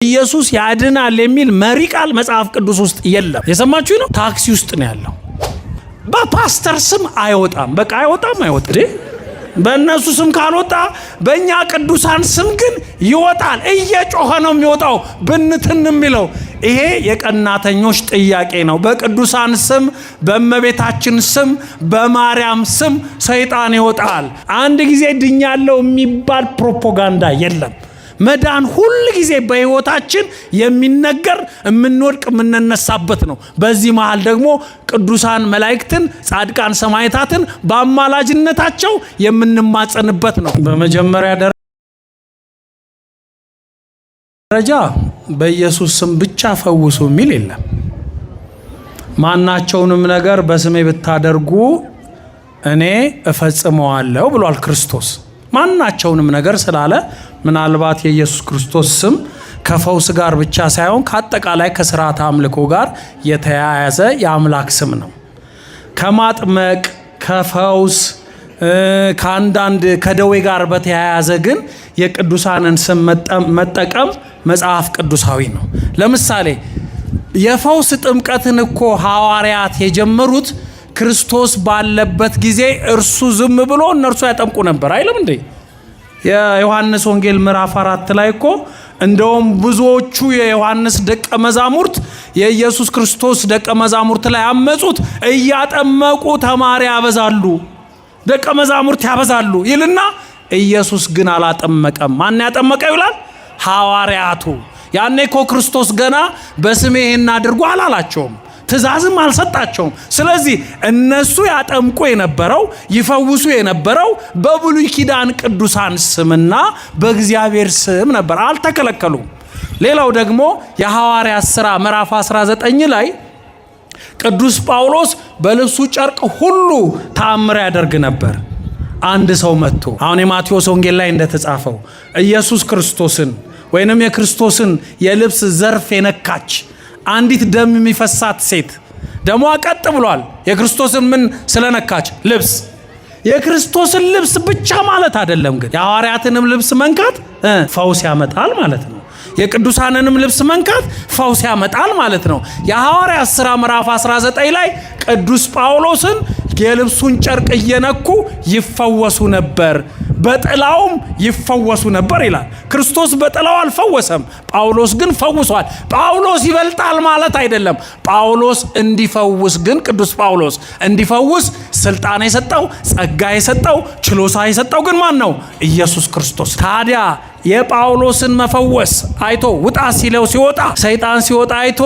ኢየሱስ ያድናል የሚል መሪ ቃል መጽሐፍ ቅዱስ ውስጥ የለም። የሰማችሁ ነው። ታክሲ ውስጥ ነው ያለው። በፓስተር ስም አይወጣም። በቃ አይወጣም። በእነሱ ስም ካልወጣ በእኛ ቅዱሳን ስም ግን ይወጣል። እየጮኸ ነው የሚወጣው ብንትን የሚለው። ይሄ የቀናተኞች ጥያቄ ነው። በቅዱሳን ስም፣ በእመቤታችን ስም፣ በማርያም ስም ሰይጣን ይወጣል። አንድ ጊዜ ድኛለው የሚባል ፕሮፓጋንዳ የለም። መዳን ሁል ጊዜ በህይወታችን የሚነገር የምንወድቅ የምንነሳበት ነው። በዚህ መሃል ደግሞ ቅዱሳን መላእክትን፣ ጻድቃን ሰማዕታትን በአማላጅነታቸው የምንማጸንበት ነው። በመጀመሪያ ደረጃ በኢየሱስ ስም ብቻ ፈውሱ የሚል የለም። ማናቸውንም ነገር በስሜ ብታደርጉ እኔ እፈጽመዋለሁ ብሏል ክርስቶስ። ማናቸውንም ነገር ስላለ ምናልባት የኢየሱስ ክርስቶስ ስም ከፈውስ ጋር ብቻ ሳይሆን ከአጠቃላይ ከሥርዓተ አምልኮ ጋር የተያያዘ የአምላክ ስም ነው። ከማጥመቅ ከፈውስ ከአንዳንድ ከደዌ ጋር በተያያዘ ግን የቅዱሳንን ስም መጠቀም መጽሐፍ ቅዱሳዊ ነው። ለምሳሌ የፈውስ ጥምቀትን እኮ ሐዋርያት የጀመሩት ክርስቶስ ባለበት ጊዜ እርሱ ዝም ብሎ እነርሱ ያጠምቁ ነበር አይልም እንዴ? የዮሐንስ ወንጌል ምዕራፍ 4 ላይ እኮ እንደውም ብዙዎቹ የዮሐንስ ደቀ መዛሙርት የኢየሱስ ክርስቶስ ደቀ መዛሙርት ላይ አመጹት፣ እያጠመቁ ተማሪ ያበዛሉ፣ ደቀ መዛሙርት ያበዛሉ ይልና ኢየሱስ ግን አላጠመቀም። ማን ያጠመቀው ይላል? ሐዋርያቱ። ያኔ እኮ ክርስቶስ ገና በስሜ ይሄን አድርጉ አላላቸውም፣ ትእዛዝም አልሰጣቸውም። ስለዚህ እነሱ ያጠምቁ የነበረው ይፈውሱ የነበረው በብሉይ ኪዳን ቅዱሳን ስምና በእግዚአብሔር ስም ነበር፣ አልተከለከሉም። ሌላው ደግሞ የሐዋርያት ሥራ ምዕራፍ 19 ላይ ቅዱስ ጳውሎስ በልብሱ ጨርቅ ሁሉ ተአምር ያደርግ ነበር። አንድ ሰው መጥቶ አሁን የማቴዎስ ወንጌል ላይ እንደተጻፈው ኢየሱስ ክርስቶስን ወይንም የክርስቶስን የልብስ ዘርፍ የነካች አንዲት ደም የሚፈሳት ሴት ደሟ ቀጥ ብሏል። የክርስቶስን ምን ስለነካች? ልብስ። የክርስቶስን ልብስ ብቻ ማለት አይደለም ግን የሐዋርያትንም ልብስ መንካት ፈውስ ያመጣል ማለት ነው። የቅዱሳንንም ልብስ መንካት ፈውስ ያመጣል ማለት ነው። የሐዋርያት ሥራ ምዕራፍ 19 ላይ ቅዱስ ጳውሎስን የልብሱን ጨርቅ እየነኩ ይፈወሱ ነበር፣ በጥላውም ይፈወሱ ነበር ይላል። ክርስቶስ በጥላው አልፈወሰም፣ ጳውሎስ ግን ፈውሷል። ጳውሎስ ይበልጣል ማለት አይደለም። ጳውሎስ እንዲፈውስ ግን ቅዱስ ጳውሎስ እንዲፈውስ ስልጣን የሰጠው ጸጋ የሰጠው ችሎታ የሰጠው ግን ማን ነው? ኢየሱስ ክርስቶስ። ታዲያ የጳውሎስን መፈወስ አይቶ ውጣ ሲለው ሲወጣ፣ ሰይጣን ሲወጣ አይቶ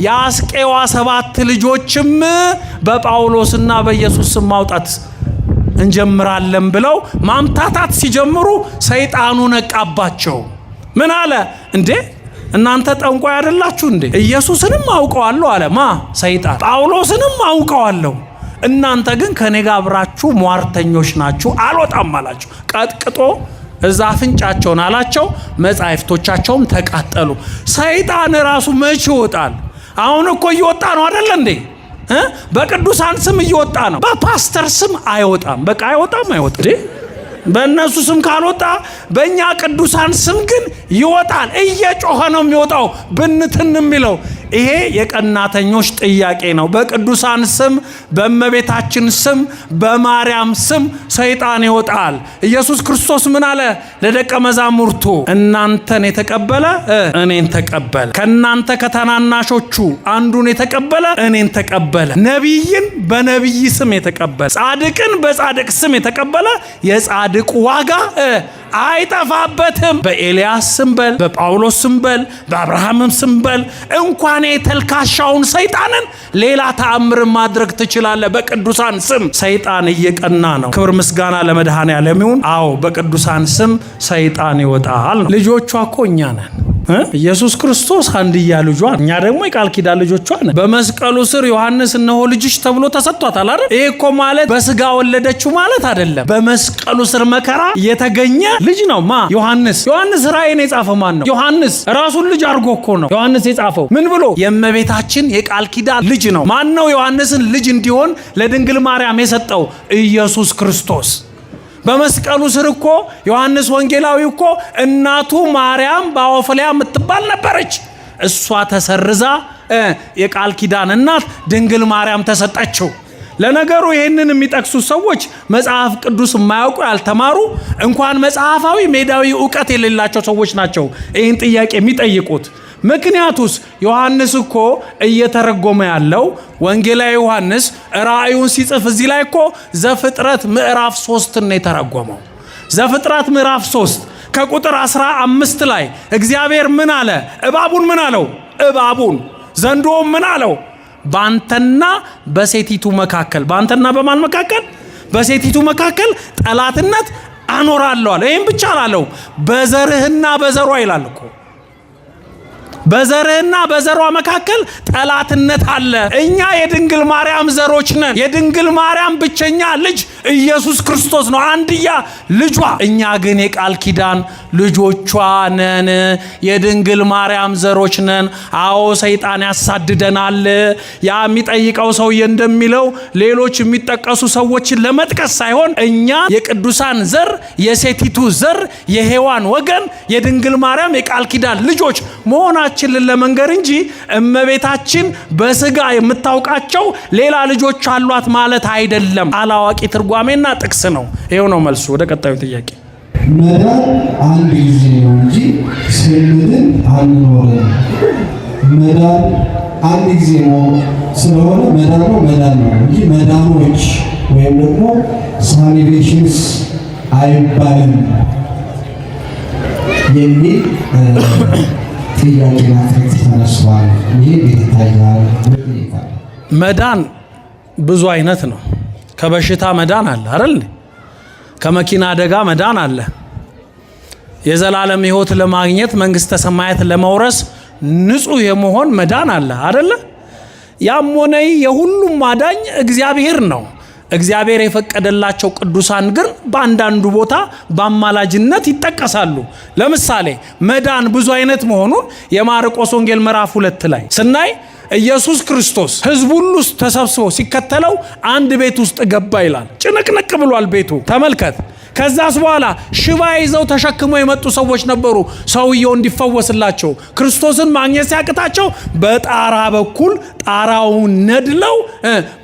የአስቄዋ 7 ልጆችም በጳውሎስና በኢየሱስ ስም ማውጣት እንጀምራለን ብለው ማምታታት ሲጀምሩ ሰይጣኑ ነቃባቸው። ምን አለ? እንዴ እናንተ ጠንቋይ አይደላችሁ እንዴ? ኢየሱስንም አውቀዋለሁ አለ። ማ? ሰይጣን። ጳውሎስንም አውቀዋለሁ፣ እናንተ ግን ከኔ ጋር አብራችሁ ሟርተኞች ናችሁ፣ አልወጣም አላቸው። ቀጥቅጦ እዛ አፍንጫቸውን አላቸው። መጻሕፍቶቻቸውም ተቃጠሉ። ሰይጣን ራሱ መቼ ይወጣል? አሁን እኮ እየወጣ ነው አይደል እንዴ? በቅዱሳን ስም እየወጣ ነው። በፓስተር ስም አይወጣም። በቃ አይወጣም። በእነሱ ስም ካልወጣ በእኛ ቅዱሳን ስም ግን ይወጣል። እየጮኸ ነው የሚወጣው ብንትን የሚለው። ይሄ የቀናተኞች ጥያቄ ነው። በቅዱሳን ስም፣ በእመቤታችን ስም፣ በማርያም ስም ሰይጣን ይወጣል። ኢየሱስ ክርስቶስ ምን አለ ለደቀ መዛሙርቱ? እናንተን የተቀበለ እኔን ተቀበለ፣ ከእናንተ ከታናናሾቹ አንዱን የተቀበለ እኔን ተቀበለ፣ ነቢይን በነቢይ ስም የተቀበለ፣ ጻድቅን በጻድቅ ስም የተቀበለ የጻድቅ ዋጋ አይጠፋበትም። በኤልያስ ስም በል፣ በጳውሎስ ስም በል፣ በአብርሃምም ስም በል፣ እንኳን የተልካሻውን ሰይጣንን ሌላ ተአምር ማድረግ ትችላለህ። በቅዱሳን ስም ሰይጣን እየቀና ነው። ክብር ምስጋና ለመድኃኔዓለም ይሁን። አዎ በቅዱሳን ስም ሰይጣን ይወጣል። ልጆቿ እኮ እኛ ነን። ኢየሱስ ክርስቶስ አንድያ ልጇ፣ እኛ ደግሞ የቃል ኪዳን ልጆቿ ነን። በመስቀሉ ስር ዮሐንስ እነሆ ልጅሽ ተብሎ ተሰጥቷታል አይደል? ይሄ እኮ ማለት በስጋ ወለደችው ማለት አይደለም። በመስቀሉ ስር መከራ የተገኘ ልጅ ነው። ማ? ዮሐንስ። ዮሐንስ ራእይን የጻፈው ማን ነው? ዮሐንስ ራሱን ልጅ አድርጎ እኮ ነው ዮሐንስ የጻፈው። ምን ብሎ? የእመቤታችን የቃል ኪዳን ልጅ ነው። ማን ነው ዮሐንስን ልጅ እንዲሆን ለድንግል ማርያም የሰጠው? ኢየሱስ ክርስቶስ። በመስቀሉ ስር እኮ ዮሐንስ ወንጌላዊ እኮ እናቱ ማርያም ባኦፍልያ የምትባል ነበረች። እሷ ተሰርዛ የቃል ኪዳን እናት ድንግል ማርያም ተሰጠችው። ለነገሩ ይህንን የሚጠቅሱ ሰዎች መጽሐፍ ቅዱስ የማያውቁ ያልተማሩ እንኳን መጽሐፋዊ ሜዳዊ ዕውቀት የሌላቸው ሰዎች ናቸው ይህን ጥያቄ የሚጠይቁት። ምክንያቱስ ዮሐንስ እኮ እየተረጎመ ያለው ወንጌላዊ ዮሐንስ ራእዩን ሲጽፍ እዚህ ላይ እኮ ዘፍጥረት ምዕራፍ 3 ነው የተረጎመው። ዘፍጥረት ምዕራፍ 3 ከቁጥር 15 ላይ እግዚአብሔር ምን አለ? እባቡን ምን አለው? እባቡን ዘንዶም ምን አለው? ባንተና በሴቲቱ መካከል። ባንተና በማን መካከል? በሴቲቱ መካከል ጠላትነት አኖራለሁ አለ። ይህም ብቻ አላለው፣ በዘርህና በዘሯ ይላል እኮ። በዘርህና በዘሯ መካከል ጠላትነት አለ። እኛ የድንግል ማርያም ዘሮች ነን። የድንግል ማርያም ብቸኛ ልጅ ኢየሱስ ክርስቶስ ነው፣ አንድያ ልጇ። እኛ ግን የቃል ኪዳን ልጆቿ ነን፣ የድንግል ማርያም ዘሮች ነን። አዎ ሰይጣን ያሳድደናል። ያ የሚጠይቀው ሰውዬ እንደሚለው ሌሎች የሚጠቀሱ ሰዎችን ለመጥቀስ ሳይሆን እኛ የቅዱሳን ዘር፣ የሴቲቱ ዘር፣ የሔዋን ወገን፣ የድንግል ማርያም የቃል ኪዳን ልጆች መሆናችንን ለመንገር እንጂ እመቤታችን በስጋ የምታውቃቸው ሌላ ልጆች አሏት ማለት አይደለም። አላዋቂ ትርጓሜና ጥቅስ ነው። ይሄው ነው መልሱ። ወደ ቀጣዩ ጥያቄ። መዳን አንድ ጊዜ ነው እንጂ ስንድን አንኖርም። መዳን አንድ ጊዜ ነው ስለሆነ መዳን ነው እንጂ መዳኖች ወይም ደግሞ ሳሊቬሽንስ አይባልም የሚል ጥያቄ ተነስቷል። ይህ ይታያል። መዳን ብዙ አይነት ነው። ከበሽታ መዳን አለ አይደል? ከመኪና አደጋ መዳን አለ። የዘላለም ሕይወት ለማግኘት መንግስተ ሰማያት ለመውረስ ንጹህ የመሆን መዳን አለ አይደል? ያም ሆነ የሁሉም ማዳኝ እግዚአብሔር ነው። እግዚአብሔር የፈቀደላቸው ቅዱሳን ግን በአንዳንዱ ቦታ በአማላጅነት ይጠቀሳሉ። ለምሳሌ መዳን ብዙ አይነት መሆኑን የማርቆስ ወንጌል ምዕራፍ 2 ላይ ስናይ ኢየሱስ ክርስቶስ ሕዝብ ሁሉ ተሰብስቦ ሲከተለው አንድ ቤት ውስጥ ገባ ይላል። ጭንቅንቅ ብሏል ቤቱ። ተመልከት። ከዛስ በኋላ ሽባ ይዘው ተሸክመው የመጡ ሰዎች ነበሩ። ሰውየው እንዲፈወስላቸው ክርስቶስን ማግኘት ሲያቅታቸው በጣራ በኩል ጣራውን ነድለው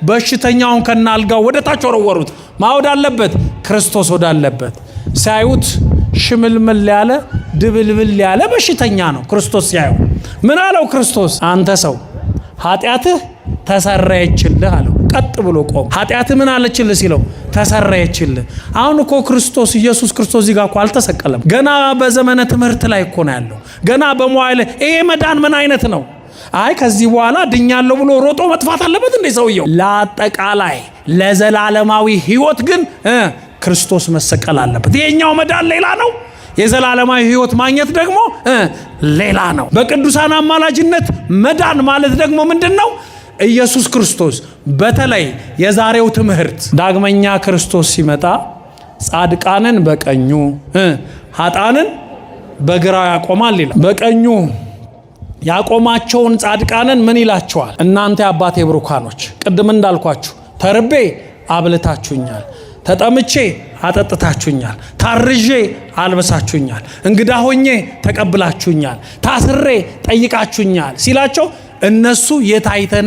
በሽተኛውን ከናልጋው ወደ ታች ወረወሩት። ማውድ አለበት ክርስቶስ ወዳለበት ሲያዩት ሽምልምል ያለ ድብልብል ያለ በሽተኛ ነው። ክርስቶስ ሲያዩ ምን አለው? ክርስቶስ አንተ ሰው ኃጢአትህ ተሰረየችልህ አለው። ቀጥ ብሎ ቆም። ኃጢአትህ ምን አለችልህ ሲለው ተሰረየችልህ። አሁን እኮ ክርስቶስ ኢየሱስ ክርስቶስ እዚህ ጋር እኮ አልተሰቀለም። ገና በዘመነ ትምህርት ላይ እኮ ነው ያለው። ገና በመዋዕለ ይሄ መዳን ምን አይነት ነው? አይ ከዚህ በኋላ ድኛለሁ ብሎ ሮጦ መጥፋት አለበት እንዴ ሰውየው? ለአጠቃላይ ለዘላለማዊ ሕይወት ግን ክርስቶስ መሰቀል አለበት። ይሄኛው መዳን ሌላ ነው። የዘላለማዊ ሕይወት ማግኘት ደግሞ ሌላ ነው። በቅዱሳን አማላጅነት መዳን ማለት ደግሞ ምንድነው? ኢየሱስ ክርስቶስ በተለይ የዛሬው ትምህርት ዳግመኛ ክርስቶስ ሲመጣ ጻድቃንን በቀኙ ኃጥአንን በግራው ያቆማል ይላል። በቀኙ ያቆማቸውን ጻድቃንን ምን ይላቸዋል? እናንተ የአባቴ ብሩካኖች፣ ቅድም እንዳልኳችሁ ተርቤ አብልታችሁኛል፣ ተጠምቼ አጠጥታችሁኛል፣ ታርዤ አልበሳችሁኛል፣ እንግዳ ሆኜ ተቀብላችሁኛል፣ ታስሬ ጠይቃችሁኛል ሲላቸው እነሱ የታይተን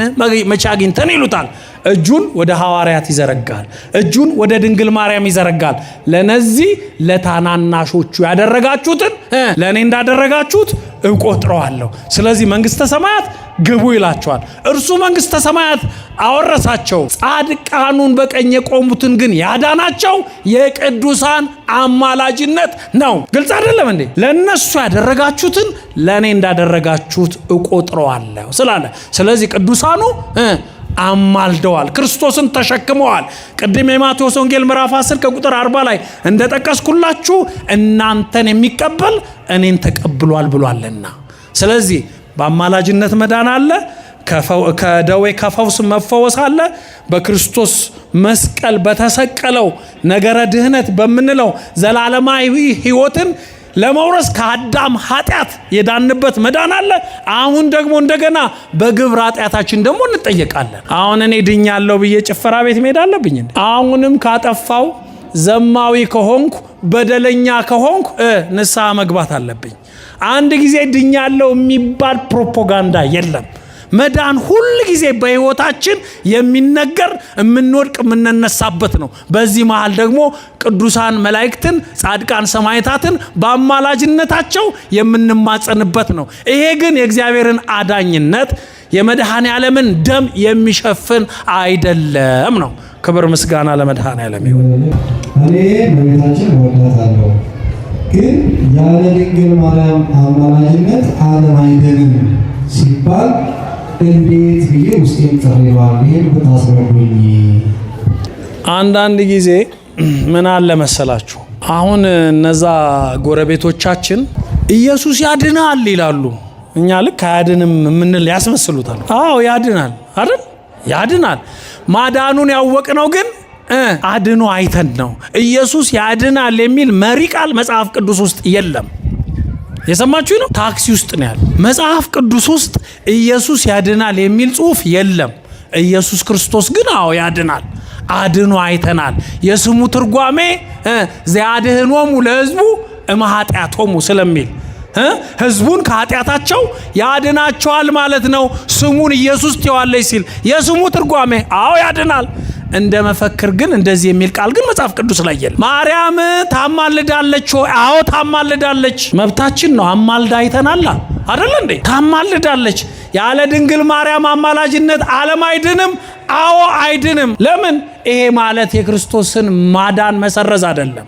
መቼ አግኝተን ይሉታል። እጁን ወደ ሐዋርያት ይዘረጋል፣ እጁን ወደ ድንግል ማርያም ይዘረጋል። ለነዚህ ለታናናሾቹ ያደረጋችሁትን ለእኔ እንዳደረጋችሁት እቆጥረዋለሁ። ስለዚህ መንግስተ ሰማያት ግቡ ይላቸዋል። እርሱ መንግስተ ሰማያት አወረሳቸው። ጻድቃኑን በቀኝ የቆሙትን ግን ያዳናቸው የቅዱሳን አማላጅነት ነው። ግልጽ አይደለም እንዴ? ለነሱ ያደረጋችሁትን ለእኔ እንዳደረጋችሁት እቆጥረዋለሁ ስላለ፣ ስለዚህ ቅዱሳኑ አማልደዋል፣ ክርስቶስን ተሸክመዋል። ቅድም የማቴዎስ ወንጌል ምዕራፍ 10 ከቁጥር 40 ላይ እንደጠቀስኩላችሁ እናንተን የሚቀበል እኔን ተቀብሏል ብሏልና። ስለዚህ በአማላጅነት መዳን አለ፣ ከደዌ ከፈውስ መፈወስ አለ። በክርስቶስ መስቀል በተሰቀለው ነገረ ድህነት በምንለው ዘላለማዊ ሕይወትን ለመውረስ ከአዳም ኃጢአት የዳንበት መዳን አለ። አሁን ደግሞ እንደገና በግብር ኃጢአታችን ደግሞ እንጠየቃለን። አሁን እኔ ድኛለሁ ብዬ ጭፈራ ቤት መሄድ አለብኝ? አሁንም ካጠፋው ዘማዊ ከሆንኩ በደለኛ ከሆንኩ ንስሐ መግባት አለብኝ። አንድ ጊዜ ድኛለሁ የሚባል ፕሮፓጋንዳ የለም። መዳን ሁል ጊዜ በሕይወታችን የሚነገር የምንወድቅ የምንነሳበት ነው። በዚህ መሃል ደግሞ ቅዱሳን መላእክትን፣ ጻድቃን ሰማዕታትን በአማላጅነታቸው የምንማጸንበት ነው። ይሄ ግን የእግዚአብሔርን አዳኝነት የመድኃኔ ዓለምን ደም የሚሸፍን አይደለም ነው። ክብር ምስጋና ለመድኃኔ ዓለም ይሁን። እኔ እመቤታችን እወዳታለሁ፣ ግን ያለ ድንግል ማርያም አማላጅነት ዓለም አይድንም ሲባል እንዴት ብዬ ውስጤን ጠርቷል። ይሄን ብታስረዱኝ። አንዳንድ ጊዜ ምን አለ መሰላችሁ፣ አሁን እነዛ ጎረቤቶቻችን ኢየሱስ ያድናል ይላሉ። እኛ ልክ አያድንም የምንል ያስመስሉታል። አዎ ያድናል አይደል? ያድናል። ማዳኑን ያወቅነው ግን አድኖ አይተን ነው። ኢየሱስ ያድናል የሚል መሪ ቃል መጽሐፍ ቅዱስ ውስጥ የለም። የሰማችሁ ነው። ታክሲ ውስጥ ነው ያለ። መጽሐፍ ቅዱስ ውስጥ ኢየሱስ ያድናል የሚል ጽሑፍ የለም። ኢየሱስ ክርስቶስ ግን አዎ ያድናል፣ አድኖ አይተናል። የስሙ ትርጓሜ ዘያድኅኖሙ ለሕዝቡ እምኃጢአቶሙ ስለሚል ሕዝቡን ከኃጢአታቸው ያድናቸዋል ማለት ነው። ስሙን ኢየሱስ ትይዋለች ሲል የስሙ ትርጓሜ አዎ ያድናል። እንደ መፈክር ግን እንደዚህ የሚል ቃል ግን መጽሐፍ ቅዱስ ላይ የለም። ማርያም ታማልዳለች ወይ? አዎ ታማልዳለች። መብታችን ነው። አማልዳ አይተናል አይደል እንዴ? ታማልዳለች። ያለ ድንግል ማርያም አማላጅነት ዓለም አይድንም። አዎ አይድንም። ለምን? ይሄ ማለት የክርስቶስን ማዳን መሰረዝ አይደለም።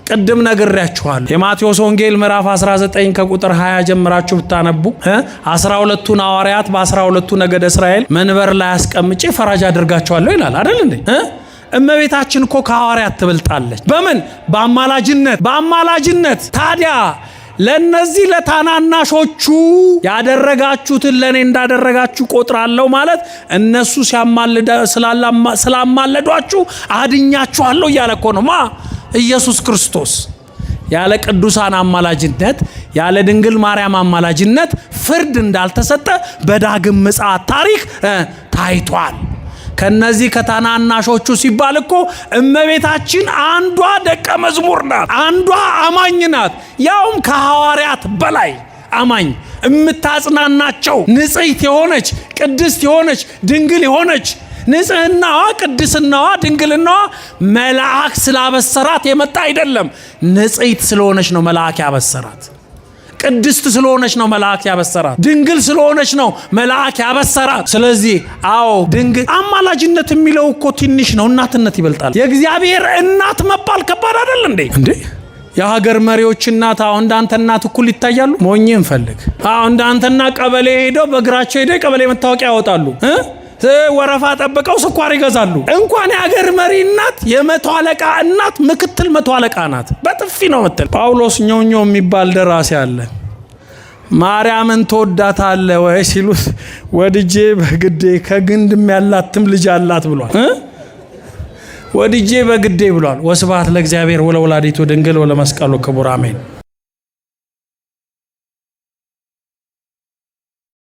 ቅድም ነግሬያችኋለሁ። የማቴዎስ ወንጌል ምዕራፍ 19 ከቁጥር 20 ጀምራችሁ ብታነቡ 12ቱን ሐዋርያት በ12ቱ ነገደ እስራኤል መንበር ላይ አስቀምጬ ፈራጅ አድርጋቸዋለሁ ይላል አይደል እንዴ? እመቤታችን እኮ ከሐዋርያት ትበልጣለች። በምን? በአማላጅነት። ታዲያ ለነዚህ ለታናናሾቹ ያደረጋችሁትን ለኔ እንዳደረጋችሁ ቆጥራለሁ ማለት እነሱ ስላማለዷችሁ አድኛችኋለሁ እያለ እኮ ነው ኢየሱስ ክርስቶስ። ያለ ቅዱሳን አማላጅነት ያለ ድንግል ማርያም አማላጅነት ፍርድ እንዳልተሰጠ በዳግም ምጽአት ታሪክ ታይቷል። ከነዚህ ከታናናሾቹ ሲባል እኮ እመቤታችን አንዷ ደቀ መዝሙር ናት፣ አንዷ አማኝ ናት። ያውም ከሐዋርያት በላይ አማኝ እምታጽናናቸው ንጽሕት የሆነች ቅድስት የሆነች ድንግል የሆነች ንጽህናዋ፣ ቅድስናዋ፣ ድንግልናዋ መልአክ ስላበሰራት የመጣ አይደለም። ንጽሕት ስለሆነች ነው መልአክ ያበሰራት። ቅድስት ስለሆነች ነው መልአክ ያበሰራት። ድንግል ስለሆነች ነው መልአክ ያበሰራት። ስለዚህ አዎ ድንግል አማላጅነት የሚለው እኮ ትንሽ ነው፣ እናትነት ይበልጣል። የእግዚአብሔር እናት መባል ከባድ አይደል እንዴ? የሀገር መሪዎች እናት አሁን እንዳንተ እናት እኩል ይታያሉ? ሞኝ እንፈልግ። አሁን እንዳንተና ቀበሌ ሄደው በእግራቸው ሄደው ቀበሌ መታወቂያ ያወጣሉ፣ ወረፋ ጠብቀው ስኳር ይገዛሉ። እንኳን የሀገር መሪ እናት የመቶ አለቃ እናት ምክትል መቶ አለቃ ናት። በጥፊ ነው ምትል። ጳውሎስ ኞኞ የሚባል ደራሲ አለ። ማርያምን ትወዳታለህ ወይ ሲሉት ወድጄ በግዴ ከግንድም ያላትም ልጅ አላት ብሏል። ወድጄ በግዴ ብሏል። ወስብሐት ለእግዚአብሔር ወለወላዲቱ ድንግል ወለመስቀሉ ክቡር አሜን።